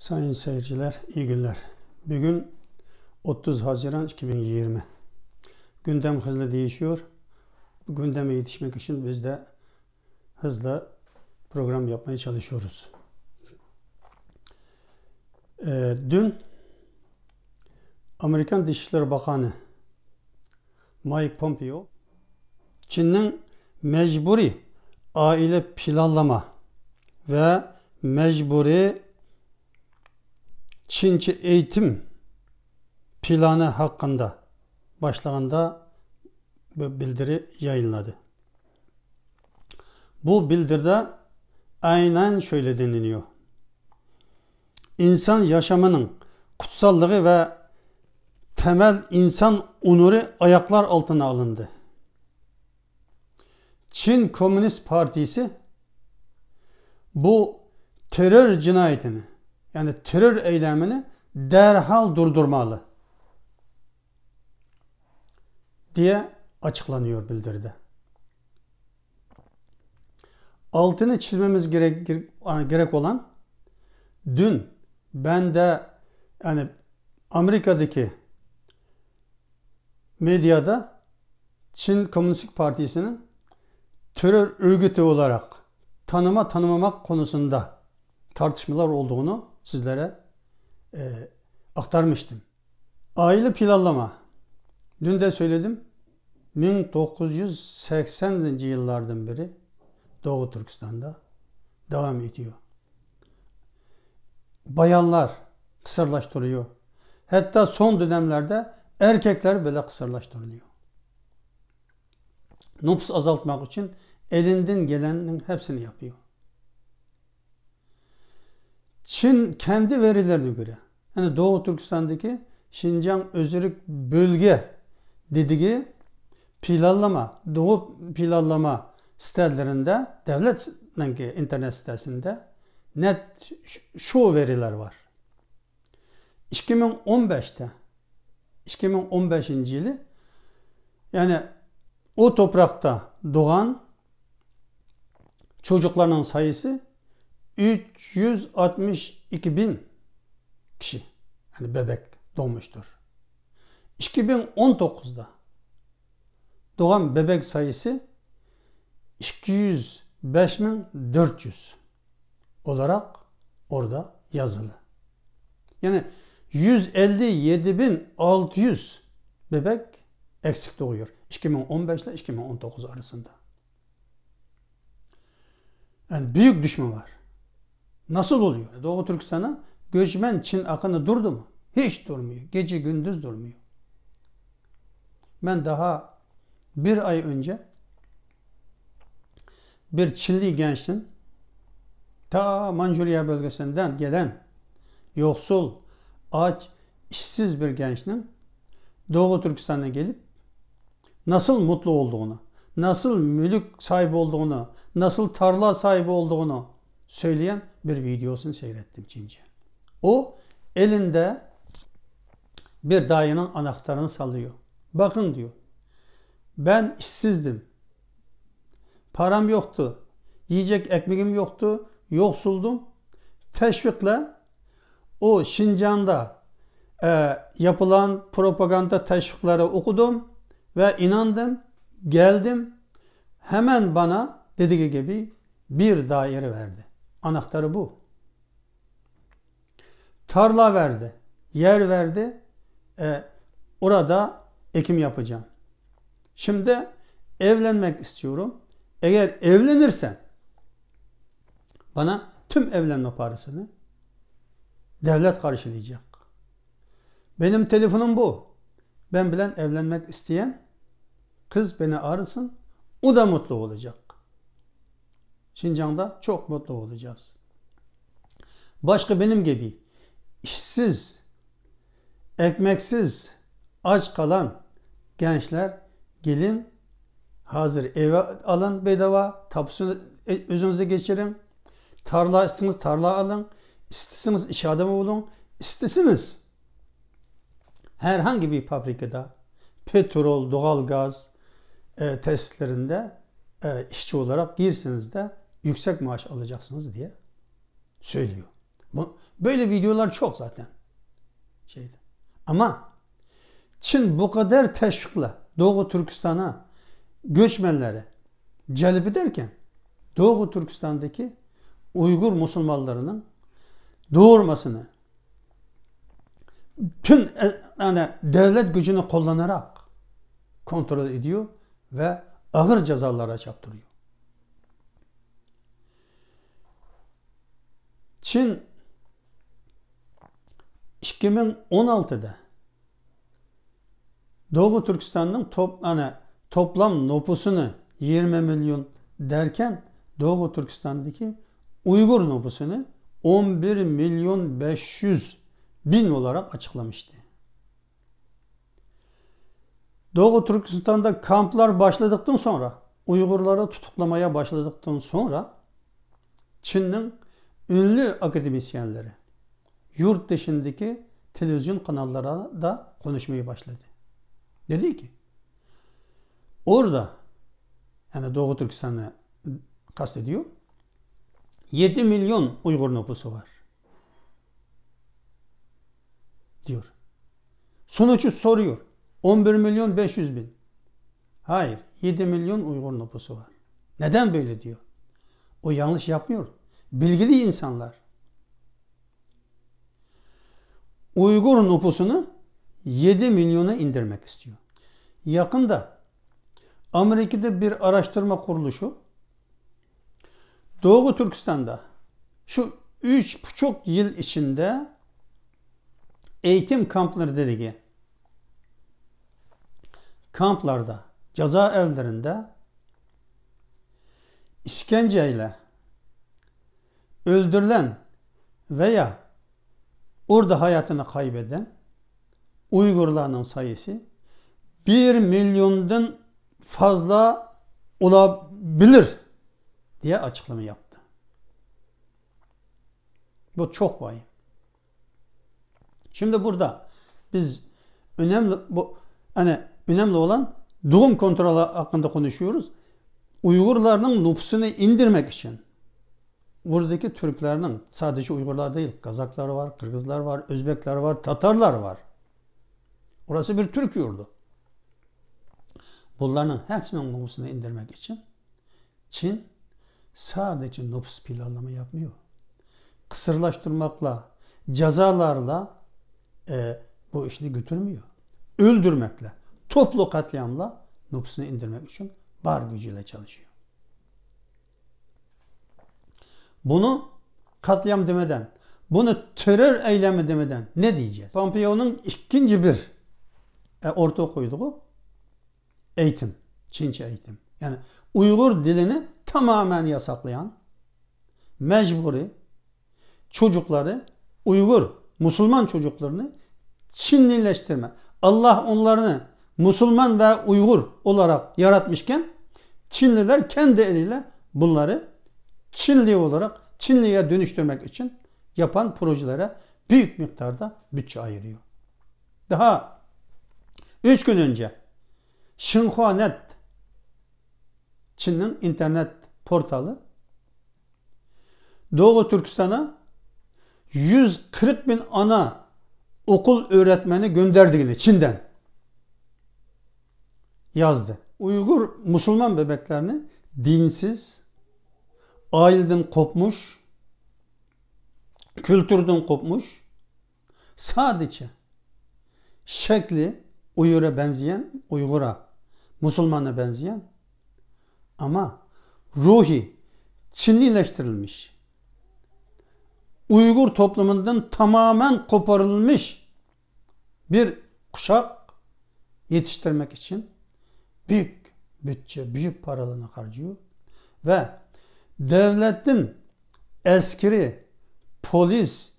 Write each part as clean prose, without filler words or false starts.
Sayın seyirciler, iyi günler. Bugün 30 Haziran 2020. Gündem hızlı değişiyor. Bu gündeme yetişmek için biz de hızla program yapmaya çalışıyoruz. Dün Amerikan Dışişleri Bakanı Mike Pompeo, Çin'in mecburi aile planlama ve mecburi Çince eğitim planı hakkında başlığında bir bildiri yayınladı. Bu bildiride aynen şöyle deniliyor. İnsan yaşamının kutsallığı ve temel insan onuru ayaklar altına alındı. Çin Komünist Partisi bu terör cinayetini, yani terör eylemini derhal durdurmalı diye açıklanıyor bildiride. Altını çizmemiz gerek olan, dün ben de yani Amerika'daki medyada Çin Komünist Partisi'nin terör örgütü olarak tanımamak konusunda tartışmalar olduğunu sizlere aktarmıştım. Aile planlama, dün de söyledim, 1980. yıllardan beri Doğu Türkistan'da devam ediyor. Bayanlar kısırlaştırılıyor. Hatta son dönemlerde erkekler bile kısırlaştırılıyor. Nüfus azaltmak için elinden gelenin hepsini yapıyor. Çin kendi verilerine göre, yani Doğu Türkistan'daki Şincan Özerk bölge dediği Doğu planlama sitelerinde, devletin internet sitesinde net şu veriler var. 2015 yılı, yani o toprakta doğan çocukların sayısı 362 bin kişi, yani bebek doğmuştur. 2019'da doğan bebek sayısı 205.400 olarak orada yazılı. Yani 157.600 bebek eksik doğuyor 2015 ile 2019 arasında. Yani büyük düşme var. Nasıl oluyor? Doğu Türkistan'a göçmen Çin akını durdu mu? Hiç durmuyor. Gece gündüz durmuyor. Ben daha bir ay önce bir Çinli gençtin ta Mançurya bölgesinden gelen yoksul, aç, işsiz bir gençtin Doğu Türkistan'a gelip nasıl mutlu olduğunu, nasıl mülk sahibi olduğunu, nasıl tarla sahibi olduğunu söyleyen bir videosunu seyrettim Çince. O elinde bir dayının anahtarını sallıyor. Bakın diyor, ben işsizdim. Param yoktu. Yiyecek ekmeğim yoktu. Yoksuldum. Teşvikle o Şincan'da yapılan propaganda teşvikleri okudum ve inandım. Geldim. Hemen bana dediği gibi bir daire verdi. Anahtarı bu. Tarla verdi. Yer verdi. Orada ekim yapacağım. Şimdi evlenmek istiyorum. Eğer evlenirsen bana tüm evlenme parasını devlet karşılayacak. Benim telefonum bu. Ben bilen evlenmek isteyen kız beni arasın. O da mutlu olacak. Şincan'da çok mutlu olacağız. Başka benim gibi işsiz, ekmeksiz, aç kalan gençler gelin, hazır eve alın bedava, tapusunu özünüze geçirin. Tarla istiyorsanız tarla alın. İstiyorsanız iş adamı olun. İstiyorsanız herhangi bir fabrikada petrol, doğalgaz tesislerinde işçi olarak girseniz de yüksek maaş alacaksınız diye söylüyor. Böyle videolar çok zaten. Ama Çin bu kadar teşvikle Doğu Türkistan'a göçmenleri celp ederken Doğu Türkistan'daki Uygur Müslümanlarının doğurmasını tüm devlet gücünü kullanarak kontrol ediyor ve ağır cezalara çarptırıyor. Çin 2016'da Doğu Türkistan'ın toplam nüfusunu 20 milyon derken Doğu Türkistan'daki Uygur nüfusunu 11 milyon 500 bin olarak açıklamıştı. Doğu Türkistan'da kamplar başladıktan sonra, Uygurları tutuklamaya başladıktan sonra Çin'in ünlü akademisyenleri yurt dışındaki televizyon kanallara da konuşmaya başladı. Dedi ki orada, yani Doğu Türkistan'ı kastediyor, 7 milyon Uygur nüfusu var diyor. Sonucu soruyor. 11 milyon 500 bin. Hayır, 7 milyon Uygur nüfusu var. Neden böyle diyor? O yanlış yapmıyor. Bilgili insanlar. Uygur nüfusunu 7 milyona indirmek istiyor. Yakında Amerika'da bir araştırma kuruluşu Doğu Türkistan'da şu 3,5 yıl içinde eğitim kampları dediği kamplarda, cezaevlerinde işkenceyle öldürülen veya orada hayatını kaybeden Uygurların sayısı 1 milyondan fazla olabilir diye açıklama yaptı. Bu çok vahim. Şimdi burada biz önemli olan doğum kontrolü hakkında konuşuyoruz. Uygurların nüfusunu indirmek için buradaki Türklerin, sadece Uygurlar değil, Kazaklar var, Kırgızlar var, Özbekler var, Tatarlar var. Orası bir Türk yurdu. Bunların hepsinin nüfusunu indirmek için Çin sadece nüfus planlama yapmıyor. Kısırlaştırmakla, cezalarla bu işini götürmüyor. Öldürmekle, toplu katliamla nüfusunu indirmek için var gücüyle çalışıyor. Bunu katliam demeden, bunu terör eylemi demeden ne diyeceğiz? Pompeo'nun ikinci bir ortaya koyduğu eğitim, Çince eğitim. Yani Uygur dilini tamamen yasaklayan, mecburi çocukları, Uygur, Müslüman çocuklarını Çinlileştirme. Allah onlarını Müslüman ve Uygur olarak yaratmışken Çinliler kendi eliyle bunları Çinli olarak Çinliye dönüştürmek için yapan projelere büyük miktarda bütçe ayırıyor. Daha 3 gün önce Xinhua.net, Çin'in internet portalı, Doğu Türkistan'a 140 bin ana okul öğretmeni gönderdiğini Çin'den yazdı. Uygur Müslüman bebeklerini dinsiz, aileden kopmuş, kültürden kopmuş, sadece şekli Uygur'a, Müslümana benzeyen ama ruhi Çinlileştirilmiş, Uygur toplumundan tamamen koparılmış bir kuşak yetiştirmek için büyük bütçe, büyük paralarını harcıyor ve devletin askeri, polis,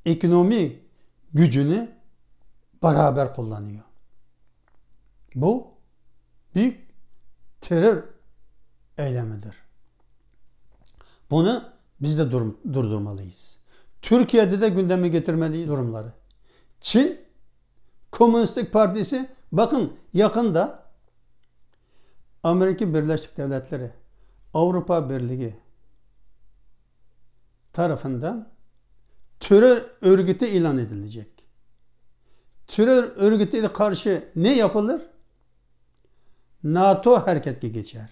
ekonomi gücünü beraber kullanıyor. Bu büyük terör eylemidir. Bunu biz de durdurmalıyız. Türkiye'de de gündeme getirmeliyiz durumları. Çin Komünistik Partisi, bakın yakında Amerika Birleşik Devletleri, Avrupa Birliği tarafından terör örgütü ilan edilecek. Terör örgütüne karşı ne yapılır? NATO harekete geçer.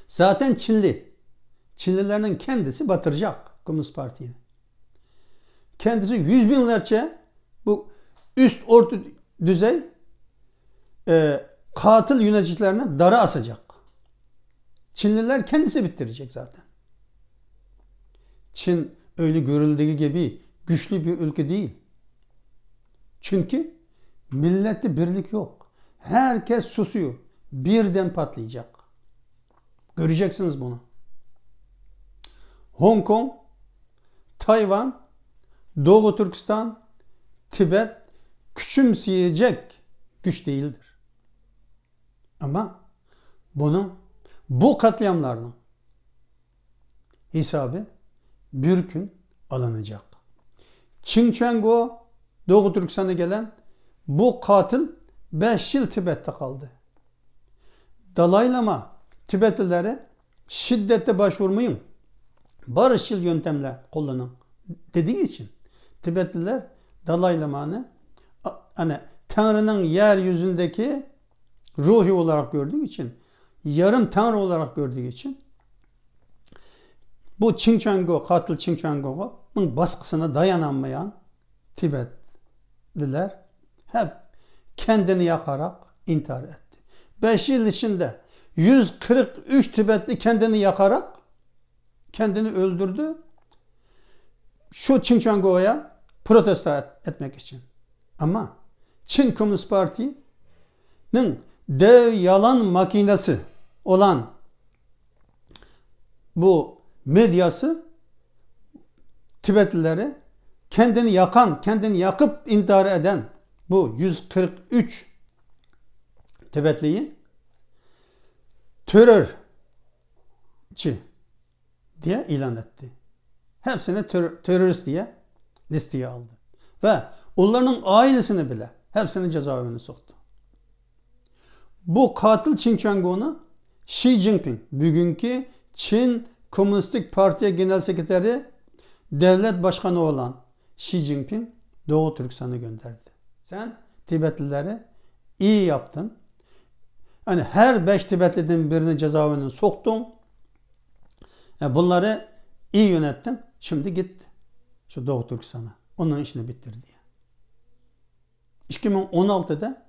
Zaten Çinlilerin kendisi batıracak Komünist Parti'yi. Kendisi yüz binlerce bu üst orta düzey katil yöneticilerine dara asacak. Çinliler kendisi bitirecek zaten. Çin öyle görüldüğü gibi güçlü bir ülke değil. Çünkü millette birlik yok. Herkes susuyor. Birden patlayacak. Göreceksiniz bunu. Hong Kong, Tayvan, Doğu Türkistan, Tibet küçümseyecek güç değildir. Ama bu katliamların hesabı bir gün alınacak. Xinjiang, Doğu Türkistan'a gelen bu katil 5 yıl Tibet'te kaldı. Dalai Lama Tibetlilere şiddete başvurmayın, barışçıl yöntemler kullanın dediği için Tibetliler Dalai Lama'nı Tanrı'nın yeryüzündeki ruhi olarak gördüğü için, yarım Tanrı olarak gördüğü için bu katil Xinjiang'ın baskısına dayanamayan Tibetliler hep kendini yakarak intihar etti. 5 yıl içinde 143 Tibetli kendini yakarak kendini öldürdü. Şu Xinjiang'a protesto etmek için. Ama Çin Komünist Parti'nin dev yalan makinesi olan bu medyası Tibetlileri kendini yakıp intihar eden bu 143 Tibetliyi terörçi diye ilan etti. Hepsini terörist diye listeye aldı. Ve onların ailesini bile hepsini cezaevine soktu. Bu katil Xinjiang'ı Xi Jinping, bugünkü Çin Komünistik Parti'ye genel sekreteri, devlet başkanı olan Xi Jinping Doğu Türkistan'a gönderdi. Sen Tibetlileri iyi yaptın. Hani her 5 Tibetliden birini cezaevine soktun. Bunları iyi yönettin. Şimdi git şu Doğu Türkistan'a. Onun işini bitir diye. 2016'da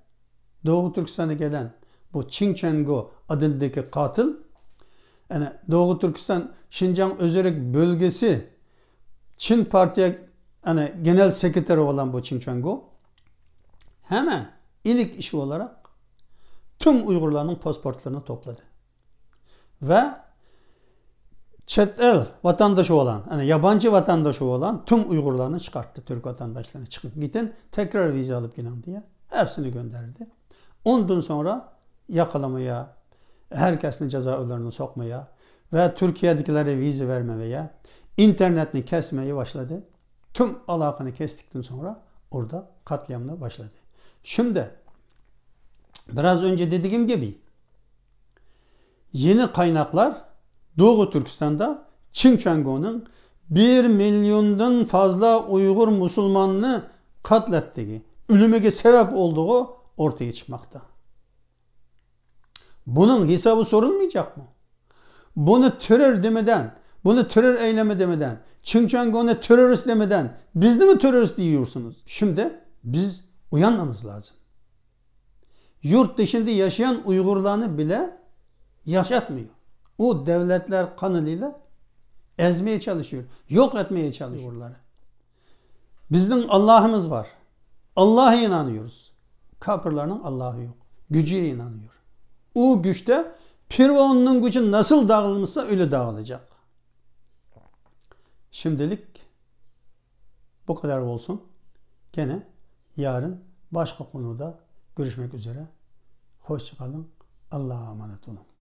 Doğu Türkistan'a gelen bu Xinjiang adındaki katil, Doğu Türkistan Şincan Özerk bölgesi Çin Parti'ye genel sekreteri olan bu Xinjiang hemen ilk işi olarak tüm Uygurların pasaportlarını topladı. Ve çetel vatandaşı olan, yabancı vatandaşı olan tüm Uygurlarını çıkarttı. Türk vatandaşlarını çıkıp gidin tekrar vize alıp gelin diye. Hepsini gönderdi. Ondan sonra yakalamaya, herkesin cezaevlerine sokmaya ve Türkiye'dekilere vize vermemeye, internetini kesmeye başladı. Tüm alakanı kestikten sonra orada katliamına başladı. Şimdi biraz önce dediğim gibi yeni kaynaklar Doğu Türkistan'da Xinjiang'ın 1 milyondan fazla Uygur Müslümanını katlettiği, ölümüne sebep olduğu ortaya çıkmakta. Bunun hesabı sorulmayacak mı? Bunu terör demeden, bunu terör eylemi demeden, Xinjiang'ı terörist demeden biz de mi terörist diyorsunuz? Şimdi biz uyanmamız lazım. Yurt dışında yaşayan Uygurlarını bile yaşatmıyor. O devletler kanalıyla ezmeye çalışıyor. Yok etmeye çalışıyor Uygurları. Bizim Allah'ımız var. Allah'a inanıyoruz. Kafirlerin Allah'ı yok. Gücüne inanıyor. O güçte Firavun'un gücü nasıl dağılmışsa öyle dağılacak. Şimdilik bu kadar olsun. Gene yarın başka konuda görüşmek üzere. Hoşça kalın. Allah'a emanet olun.